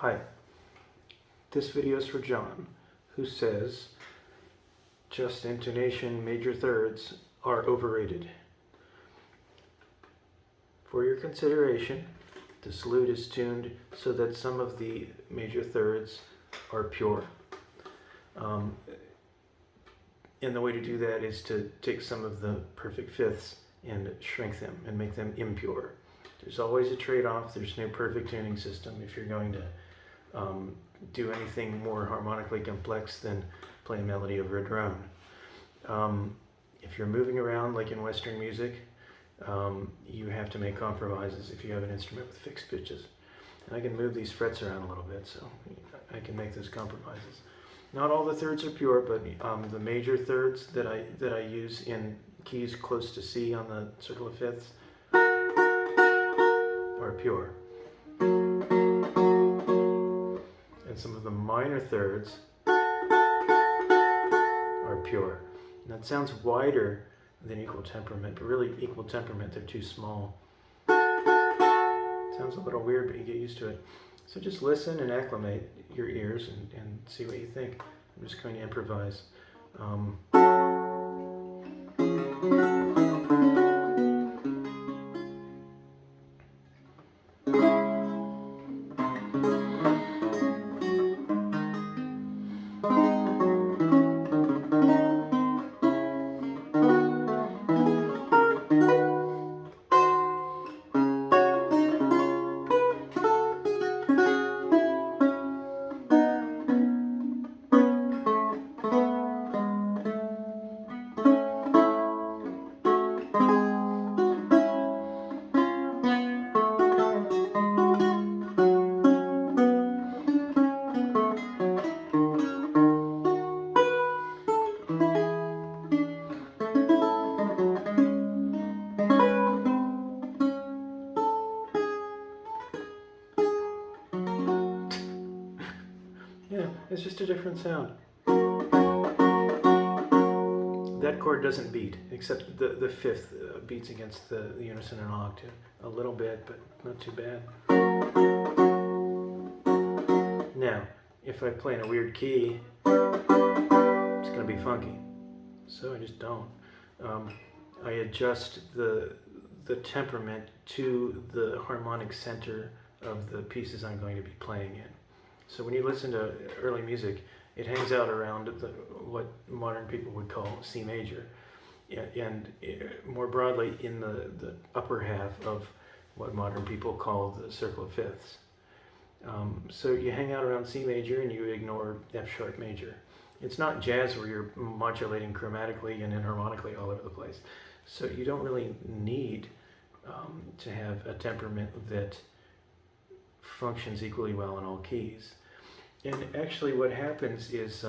Hi, this video is for John, who says just intonation major thirds are overrated. For your consideration, the salute is tuned so that some of the major thirds are pure. And the way to do that is to take some of the perfect fifths and shrink them and make them impure. There's always a trade-off. There's no perfect tuning system if you're going to do anything more harmonically complex than play a melody over a drone. If you're moving around like in Western music, you have to make compromises if you have an instrument with fixed pitches. And I can move these frets around a little bit, so I can make those compromises. Not all the thirds are pure, but the major thirds that I use in keys close to C on the circle of fifths are pure. And some of the minor thirds are pure. And that sounds wider than equal temperament, but really equal temperament, they're too small. Sounds a little weird, but you get used to it. So just listen and acclimate your ears and see what you think. I'm just going to improvise. Yeah, it's just a different sound. That chord doesn't beat, except the fifth beats against the unison and octave. A little bit, but not too bad. Now, if I play in a weird key, it's going to be funky. So I just don't. I adjust the temperament to the harmonic center of the pieces I'm going to be playing in. So when you listen to early music, it hangs out around what modern people would call C major, and more broadly in the upper half of what modern people call the circle of fifths. So you hang out around C major and you ignore F sharp major. It's not jazz where you're modulating chromatically and enharmonically all over the place. So you don't really need to have a temperament that functions equally well in all keys. And actually what happens is,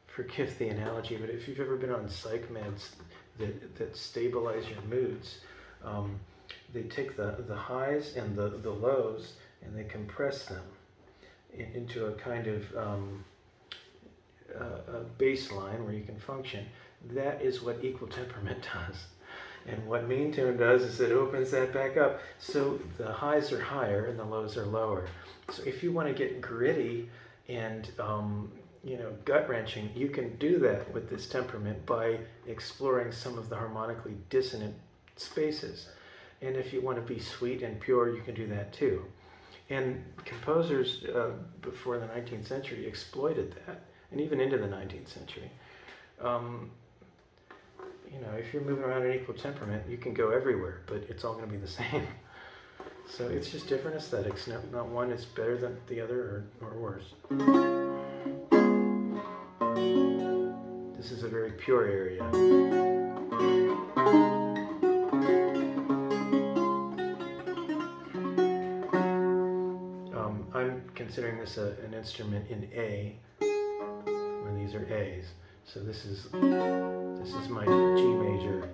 forgive the analogy, but if you've ever been on psych meds that stabilize your moods, they take the highs and the lows and they compress them into a kind of a baseline where you can function. That is what equal temperament does. And what meantone does is it opens that back up. So the highs are higher and the lows are lower. So if you want to get gritty and gut-wrenching, you can do that with this temperament by exploring some of the harmonically dissonant spaces. And if you want to be sweet and pure, you can do that too. And composers before the 19th century exploited that, and even into the 19th century. If you're moving around in equal temperament, you can go everywhere, but it's all going to be the same. So it's just different aesthetics. Not one is better than the other or worse. This is a very pure area. I'm considering this an instrument in A, where these are A's. So this is my G major,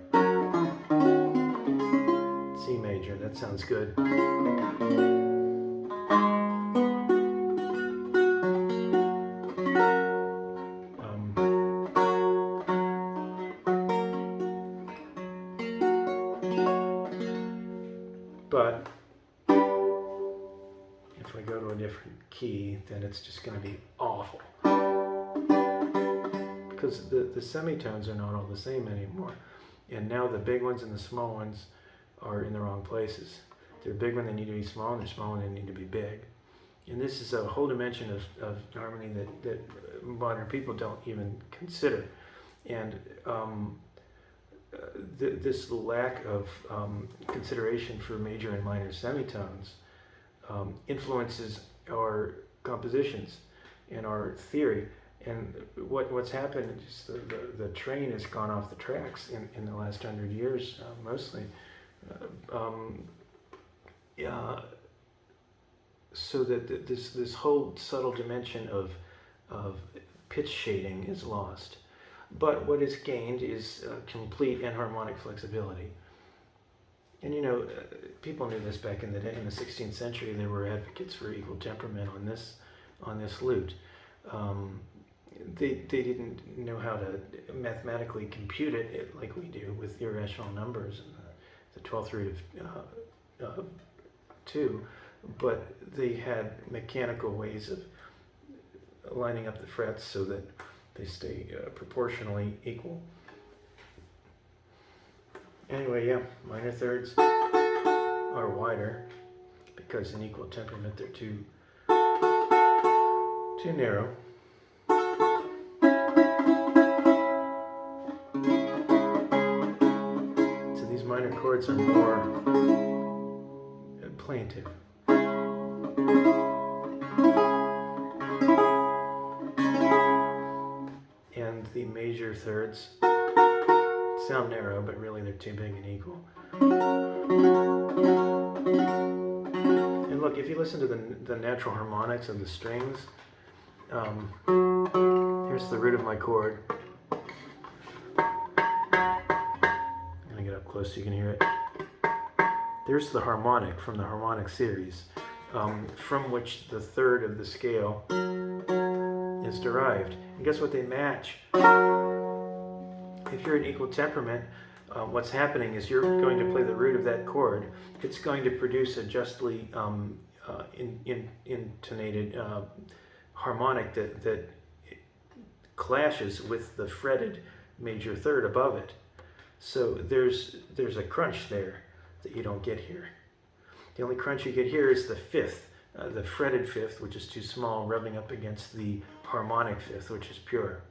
C major. That sounds good. But If I go to a different key, then it's just going to be awful. Because the semitones are not all the same anymore. And now the big ones and the small ones are in the wrong places. They're big when they need to be small, and they're small when they need to be big. And this is a whole dimension of harmony that modern people don't even consider. And this lack of consideration for major and minor semitones influences our compositions and our theory. And what's happened is the train has gone off the tracks in the last 100 years, mostly. So that this whole subtle dimension of pitch shading is lost. But what is gained is complete anharmonic flexibility. And you know, people knew this back in the day. In the 16th century, there were advocates for equal temperament on this lute. They didn't know how to mathematically compute it like we do with irrational numbers and the 12th root of 2, but they had mechanical ways of lining up the frets so that they stay proportionally equal. Anyway, yeah, minor thirds are wider because in equal temperament they're too narrow. So these minor chords are more plaintive. And the major thirds sound narrow, but really they're too big and equal. And look, if you listen to the natural harmonics of the strings, here's the root of my chord. I'm going to get up close so you can hear it. There's the harmonic from the harmonic series, from which the third of the scale is derived. And guess what they match? If you're in equal temperament, what's happening is you're going to play the root of that chord. It's going to produce a justly intonated harmonic that clashes with the fretted major third above it. So there's a crunch there that you don't get here. The only crunch you get here is the fifth, the fretted fifth, which is too small, rubbing up against the harmonic fifth, which is pure.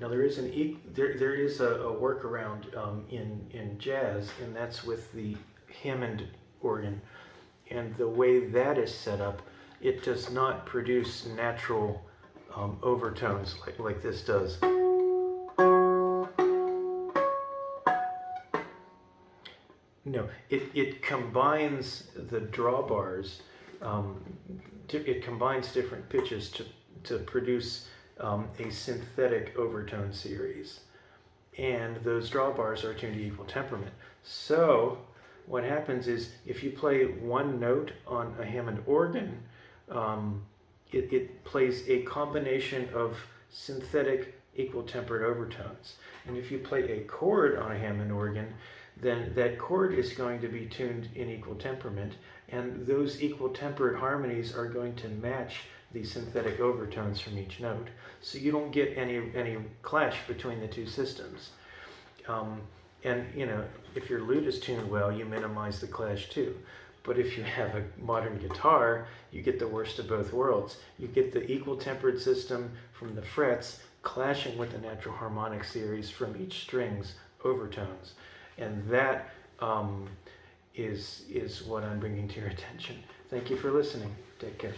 Now there is a workaround in jazz, and that's with the Hammond organ. And the way that is set up, it does not produce natural overtones like this does. No, it combines the drawbars. It combines different pitches to produce a synthetic overtone series, and those drawbars are tuned to equal temperament. So what happens is if you play one note on a Hammond organ, it plays a combination of synthetic equal tempered overtones. And if you play a chord on a Hammond organ, then that chord is going to be tuned in equal temperament, and those equal tempered harmonies are going to match the synthetic overtones from each note. So you don't get any clash between the two systems. And you know, if your lute is tuned well, you minimize the clash too. But if you have a modern guitar, you get the worst of both worlds. You get the equal tempered system from the frets clashing with the natural harmonic series from each string's overtones. And that is what I'm bringing to your attention. Thank you for listening. Take care.